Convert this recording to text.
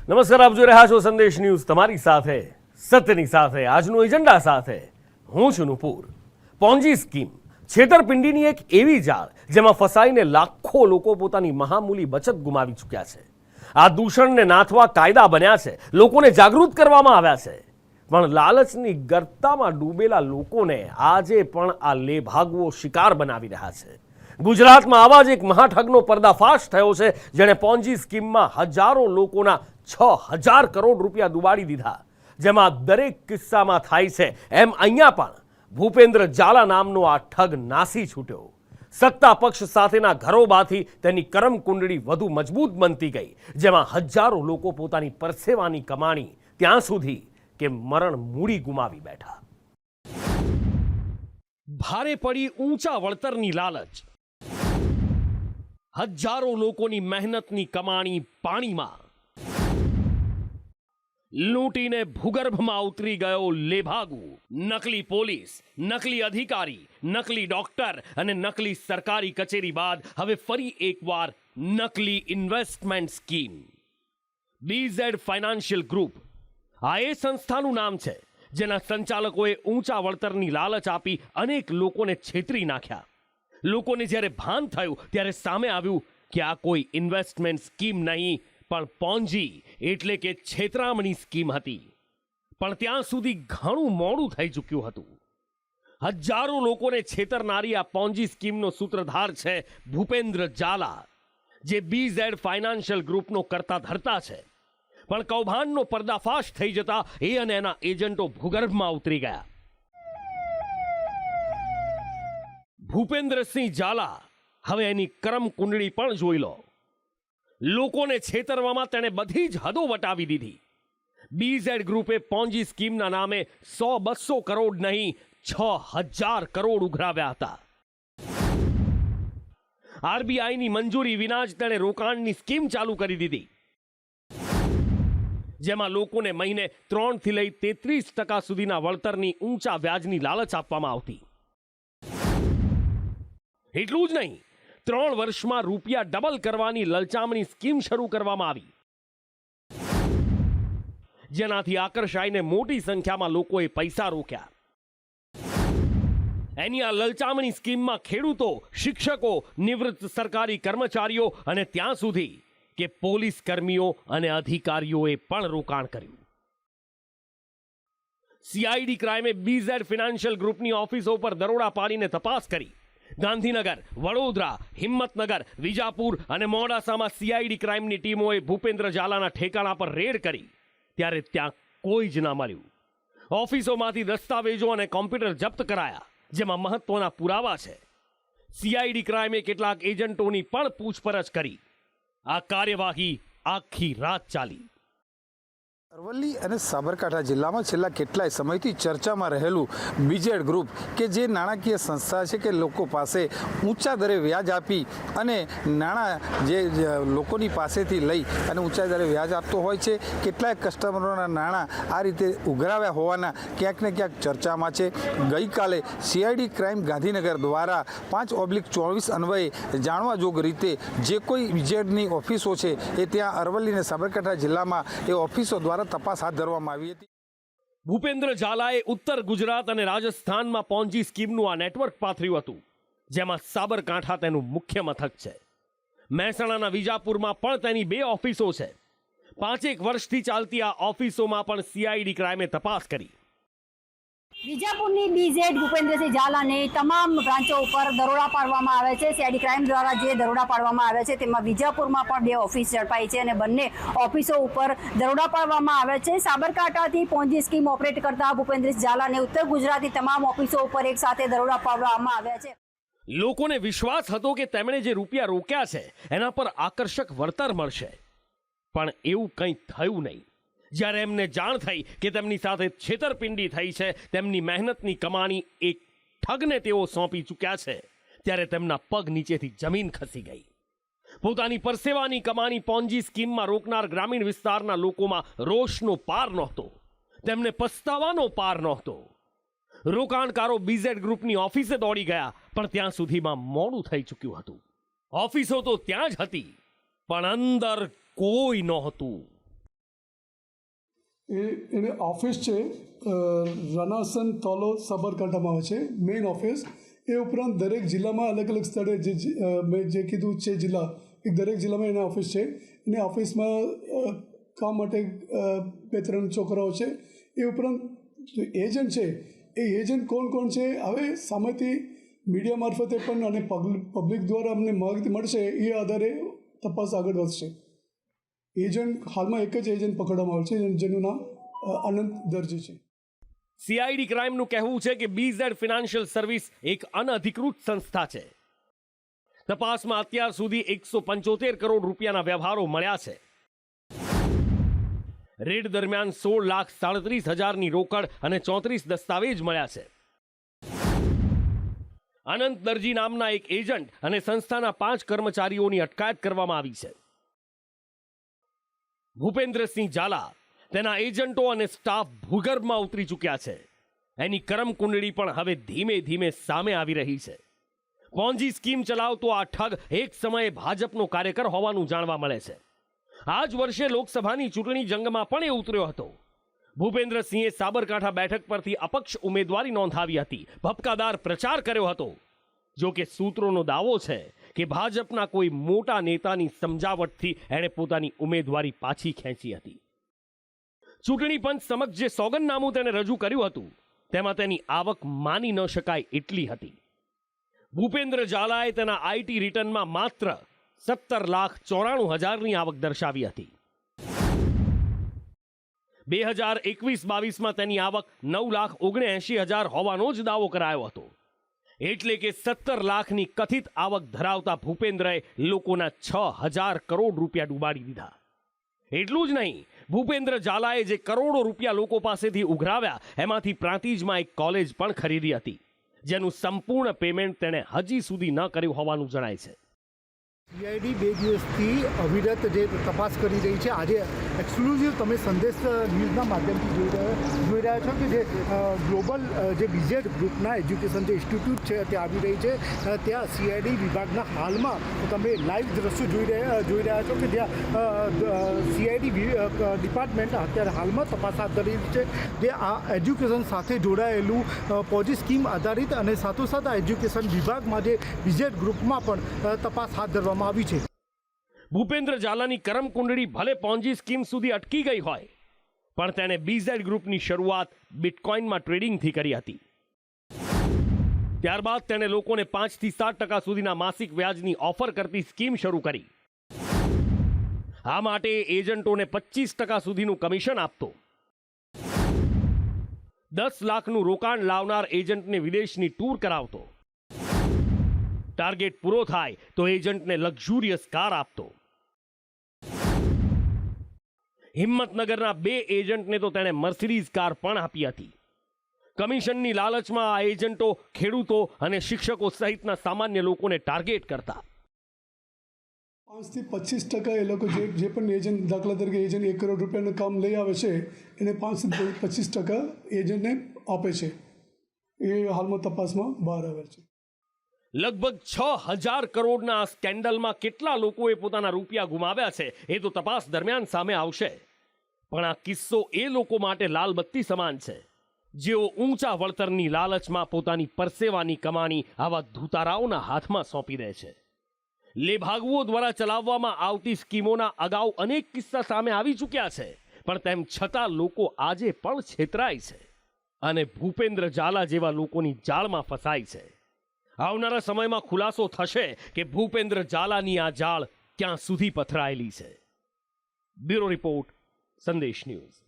નમસ્કાર, આપ જોઈ રહ્યા છો સંદેશ ન્યૂઝ, તમારી સાથે સત્યની સાથે આજનું એજન્ડા સાથે હું છું નુપુર। પોન્જી સ્કીમ છેતરપિંડીની એક એવી જાળ જેમાં ફસાઈને લાખો લોકો પોતાની મહામૂલી બચત ગુમાવી ચૂક્યા છે। આ દૂષણને નાથવા કાયદા બન્યા છે, લોકોને જાગૃત કરવામાં આવ્યા છે, પણ લાલચની ગર્તામાં ડૂબેલા લોકોને આજે પણ આ લેભાગવો શિકાર બનાવી રહ્યા છે। ગુજરાતમાં આવા જ એક મહાઠગનો પર્દાફાશ થયો છે, જેણે પોન્જી સ્કીમમાં હજારો લોકોના 6000 કરોડ રૂપિયા ડૂબાડી દીધા। જેમાં દરેક કિસ્સામાં થાય છે એમ અહીંયા પણ ભૂપેન્દ્ર ઝાલા નામનો આ ઠગ નાસી છૂટ્યો। સત્તા પક્ષ સાથેના ઘરોબાથી તેની કરમ કુંડળી વધુ મજબૂત બનતી ગઈ, જેમાં હજારો લોકો પોતાની પરસેવાની કમાણી ત્યાં સુધી કે મરણ મૂડી ગુમાવી બેઠા। ભારે પડી ઊંચા વળતરની લાલચ, હજારો લોકોની મહેનતની કમાણી પાણીમાં, લૂંટીને ભૂગર્ભમાં ઉતરી ગયો લેભાગુ। નકલી પોલીસ, નકલી અધિકારી, નકલી ડોક્ટર અને નકલી સરકારી કચેરી બાદ હવે ફરી એકવાર નકલી investment scheme. BZ financial group આ એ સંસ્થાનું નામ છે જેના સંચાલકોએ ઊંચા વળતરની લાલચ આપી અનેક લોકોને છેતરી નાખ્યા। લોકોને જ્યારે ભાન થયું ત્યારે સામે આવ્યું કે આ કોઈ ઇન્વેસ્ટમેન્ટ સ્કીમ નહીં પણ પોન્જી એટલે કે છેતરામણી સ્કીમ હતી। પણ ત્યાં સુધી ઘણું મોડું થઈ ચૂક્યું હતું। હજારો લોકોને છેતરનારી આ પોન્જી સ્કીમનો સૂત્રધાર છે ભૂપેન્દ્ર ઝાલા, જે બીઝેડ ફાઇનાન્શિયલ ગ્રુપનો કરતા ધરતા છે। પણ કૌભાંડનો પર્દાફાશ થઈ જતા એ અને એના એજન્ટો ભૂગર્ભમાં ઉતરી ગયા। ભૂપેન્દ્રસિંહ ઝાલા, હવે એની કરમ કુંડળી પણ જોઈ લો। લોકોને છેતરવામાં તેણે બધી જ હદો વટાવી દીધી। બીઝેડ ગ્રુપે પોન્જી સ્કીમના નામે 100-200 કરોડ નહીં 6000 કરોડ ઉઘરાવ્યા હતા। આરબીઆઈની મંજૂરી વિના જ તેણે રોકાણની સ્કીમ ચાલુ કરી દીધી, જેમાં લોકોને મહિને 3 થી લઈ 33% સુધીના વળતરની ઊંચા વ્યાજની લાલચ આપવામાં આવતી। એટલું જ નહીં, 3 વર્ષમાં રૂપિયા ડબલ કરવાની લલચામણી સ્કીમ શરૂ કરવામાં આવી, જેનાથી આકર્ષાઈને મોટી સંખ્યામાં લોકોએ પૈસા રોક્યા। એની આ લલચામણી સ્કીમમાં ખેડૂતો, શિક્ષકો, નિવૃત્ત સરકારી કર્મચારીઓ અને ત્યાં સુધી કે પોલીસ કર્મીઓ અને અધિકારીઓએ પણ રોકાણ કર્યું। સીઆઈડી ક્રાઇમે બીઝેડ ફાઇનાન્શિયલ ગ્રુપની ઓફિસો પર દરોડા પાડીને તપાસ કરી। ગાંધીનગર, વડોદરા, હિંમતનગર, વિજાપુર અને મોડાસામાં સીઆઈડી ક્રાઇમની ટીમોએ ભૂપેન્દ્ર ઝાલાના ઠેકાણા પર રેડ કરી, ત્યારે ત્યાં કોઈ જ ના મળ્યું। ઓફિસોમાંથી દસ્તાવેજો અને કોમ્પ્યુટર જપ્ત કરાયા, જેમાં મહત્વના પુરાવા છે। સીઆઈડી ક્રાઇમે કેટલાક એજન્ટોની પણ પૂછપરછ કરી। આ કાર્યવાહી આખી રાત ચાલી। અરવલ્લી અને સાબરકાંઠા જિલ્લામાં છેલ્લા કેટલાય સમયથી ચર્ચામાં રહેલું બીઝેડ ગ્રુપ કે જે નાણાકીય સંસ્થા છે કે લોકો પાસે ઊંચા દરે વ્યાજ આપી અને નાણાં જે લોકોની પાસેથી લઈ અને ઊંચા દરે વ્યાજ આપતો હોય છે, કેટલાય કસ્ટમરોના નાણાં આ રીતે ઉઘરાવ્યા હોવાના ક્યાંક ને ક્યાંક ચર્ચામાં છે। ગઈકાલે સીઆઈડી ક્રાઇમ ગાંધીનગર દ્વારા 5/24 અન્વયે જાણવા જોગ રીતે જે કોઈ બીઝેડની ઓફિસો છે એ ત્યાં અરવલ્લી અને સાબરકાંઠા જિલ્લામાં એ ઓફિસો દ્વારા તપાસ હાથ ધરવામાં આવી હતી। ભૂપેન્દ્ર ઝાલાએ ઉત્તર ગુજરાત અને રાજસ્થાનમાં પોન્જી સ્કીમનું આ નેટવર્ક પાથર્યું હતું, જેમાં સાબરકાંઠા તેનું મુખ્ય મથક છે। મહેસાણાના વિજાપુરમાં પણ તેની 2 ઓફિસો છે। 5 વર્ષથી ચાલતી આ ઓફિસોમાં પણ સીઆઈડી ક્રાઇમે તપાસ કરી। વિજાપુરની બીઝેડ ભૂપેન્દ્રસિંહ ઝાલાની તમામ બ્રાન્ચો ઉપર દરોડા પાડવામાં આવે છે। સીઆઈડી ક્રાઇમ દ્વારા જે દરોડા પાડવામાં આવે છે તેમાં વિજાપુરમાં પણ 2 ઓફિસ ઝડપાઈ છે અને બંને ઓફિસો ઉપર દરોડા પાડવામાં આવે છે। સાબરકાંઠાથી પોન્જી સ્કીમ ઓપરેટ કરતા ભૂપેન્દ્રસિંહ ઝાલાને ઉત્તર ગુજરાતની તમામ ઓફિસો ઉપર એક સાથે દરોડા પાડવામાં આવ્યા છે। લોકોને વિશ્વાસ હતો કે તેમણે જે રૂપિયા રોક્યા છે એના પર આકર્ષક વળતર મળશે, પણ એવું કંઈ થયું નહીં। જ્યારે એમને જાણ થઈ કે તેમની સાથે છેતરપિંડી થઈ છે, તેમની મહેનતની કમાણી એક ઠગને તેઓ સોંપી ચૂક્યા છે, ત્યારે તેમના પગ નીચેથી જમીન ખસી ગઈ। પોતાની પરસેવાની કમાણી પોન્જી સ્કીમમાં રોકનાર ગ્રામીણ વિસ્તારના લોકોમાં રોષનો પાર નહોતો, તેમને પસ્તાવાનો પાર નહોતો। રોકાણકારો બીઝેડ ગ્રુપની ઓફિસે દોડી ગયા, પણ ત્યાં સુધીમાં મોડું થઈ ચૂક્યું હતું। ઓફિસો તો ત્યાં જ હતી, પણ અંદર કોઈ નહોતું। એને ઓફિસ છે રનાસન તોલો સાબરકાંઠામાં આવે છે મેઇન ઓફિસ. એ ઉપરાંત દરેક જિલ્લામાં અલગ અલગ સ્થળે મેં જે કીધું છે જિલ્લા, એ દરેક જિલ્લામાં એના ઓફિસ છે. એને ઓફિસમાં કામ માટે 2-3 છોકરાઓ છે. એ ઉપરાંત એજન્ટ છે, એ એજન્ટ કોણ છે હવે સામેથી મીડિયા મારફતે પણ અને પબ્લિક દ્વારા અમને માહિતી મળશે, એ આધારે તપાસ આગળ વધશે. એજન્ટ હાલમાં એક જ એજન્ટ પકડવામાં આવે છે જેનું નામ અનંત દરજી છે. સીઆઈડી ક્રાઇમનું કહેવું છે કે બીઝેડ ફિનાન્શિયલ સર્વિસ એક અનઅધિકૃત સંસ્થા છે. તપાસમાં અત્યાર સુધી 175 કરોડ રૂપિયાના વ્યવહારો મળ્યા છે. રેડ દરમિયાન 16,37,000ની રોકડ અને 34 દસ્તાવેજ મળ્યા છે. અનંત દરજી નામના એક એજન્ટ અને સંસ્થાના 5 કર્મચારીઓની અટકાયત કરવામાં આવી છે. ભૂપેન્દ્રસિંહ ઝાલા, તેના એજન્ટો અને સ્ટાફ ભૂગર્ભમાં ઉતરી ચૂક્યા છે. એની કરમકુંડળી પણ હવે ધીમે ધીમે સામે આવી રહી છે. પોન્જી સ્કીમ ચલાવતો આ ઠગ એક સમયે ભાજપનો કાર્યકર હોવાનું જાણવા મળે છે. આ જ વર્ષે લોકસભાની ચૂંટણી જંગમાં પણ એ ઉતર્યો હતો. ભૂપેન્દ્રસિંહે સાબરકાંઠા બેઠક પરથી અપક્ષ ઉમેદવારી નોંધાવી હતી. ભપકાદાર પ્રચાર કર્યો હતો. જો કે સૂત્રોનો દાવો છે કે ભાજપના કોઈ મોટા નેતાની સમજાવટથી એણે પોતાની ઉમેદવારી પાછી ખેંચી હતી. ચૂંટણી પંચ સમક્ષ જે સોગંદનામું તેને રજૂ કર્યું હતું તેમાં તેની આવક માની ન શકાય એટલી હતી. ભૂપેન્દ્ર ઝાલાએ તેના આઈટી રિટર્નમાં માત્ર 17,94,000ની આવક દર્શાવી હતી. 2021-22માં તેની આવક 9,79,000 હોવાનો જ દાવો કરાયો હતો. એટલે કે 17 લાખની કથિત આવક ધરાવતા ભૂપેન્દ્રએ લોકોના 6,000 કરોડ રૂપિયા ડૂબાડી દીધા. એટલું જ નહીં, ભૂપેન્દ્ર ઝાલાએ જે કરોડો રૂપિયા લોકો પાસેથી ઉઘરાવ્યા એમાંથી પ્રાંતિજમાં એક કોલેજ પણ ખરીદી હતી, જેનું સંપૂર્ણ પેમેન્ટ તેણે હજી સુધી ન કર્યું હોવાનું જણાય છે. સીઆઈડી 2 દિવસથી અવિરત જે તપાસ કરી રહી છે. આજે એક્સક્લુઝિવ તમે સંદેશ ન્યૂઝના માધ્યમથી જોઈ રહ્યા છો કે જે ગ્લોબલ જે બીઝેડ ગ્રુપના એજ્યુકેશન જે ઇન્સ્ટિટ્યૂટ છે ત્યાં આવી રહી છે. ત્યાં સીઆઈડી વિભાગના હાલમાં તમે લાઈવ દ્રશ્યો જોઈ રહ્યા છો કે જ્યાં સીઆઈડી ડિપાર્ટમેન્ટ અત્યારે હાલમાં તપાસ હાથ ધરી રહી છે. જે આ એજ્યુકેશન સાથે જોડાયેલું પોજી સ્કીમ આધારિત અને સાથોસાથ આ એજ્યુકેશન વિભાગમાં જે બીઝેડ ગ્રુપમાં પણ તપાસ હાથ ધરવામાં આવી છે. ભૂપેન્દ્ર ઝાલાની કરમકુંડળી ભલે પોન્જી સ્કીમ સુધી અટકી ગઈ હોય, પણ તેણે બીઝેડ ગ્રુપની શરૂઆત બિટકોઇનમાં ટ્રેડિંગથી કરી હતી. ત્યારબાદ તેણે લોકોને 5 થી 7% સુધીના માસિક વ્યાજની ઓફર કરતી સ્કીમ શરૂ કરી. આ માટે એજન્ટોને 25% સુધીનું કમિશન આપતો. 10 લાખનું રોકાણ લાવનાર એજન્ટને વિદેશની ટૂર કરાવતો. ટાર્ગેટ પૂરો થાય તો એજન્ટને લક્ઝુરિયસ કાર આપતો. હિંમતનગરના 2 એજન્ટને તો તેણે મર્સિડીઝ કાર પણ આપી હતી. કમિશનની લાલચમાં આ એજન્ટો ખેડૂતો અને શિક્ષકો સહિતના સામાન્ય લોકોને ટાર્ગેટ કરતા. 5 થી 25% એ લોકો જે પણ એજન્ટ, દાખલા તરીકે એજન્ટ 1 કરોડ રૂપિયાનું કામ લઈ આવે છે, એને 5 થી 25% એજન્ટને આપે છે. એ હાલમાં તપાસમાં બહાર આવે છે. લગભગ 6,000 કરોડના આ સ્કેન્ડલમાં કેટલા લોકોએ પોતાના રૂપિયા ગુમાવ્યા છે એ તો તપાસ દરમિયાન સામે આવશે. પણ આ કિસ્સો એ લોકો માટે લાલબત્તી સમાન છે જેઓ ઊંચા વળતરની લાલચમાં પોતાની પરસેવાની કમાણી આવા ધૂતારાઓના હાથમાં સોંપી દે છે. લેભાગુઓ દ્વારા ચલાવવામાં આવતી સ્કીમોના અગાઉ અનેક કિસ્સા સામે આવી ચૂક્યા છે, પણ તેમ છતાં લોકો આજે પણ છેતરાય છે અને ભૂપેન્દ્ર ઝાલા જેવા લોકોની જાળમાં ફસાય છે. આવનારા સમયમાં ખુલાસો થશે કે ભૂપેન્દ્ર ઝાલાની આ જાળ ક્યાં સુધી પથરાયેલી છે. બ્યુરો રિપોર્ટ, સંદેશ ન્યૂઝ.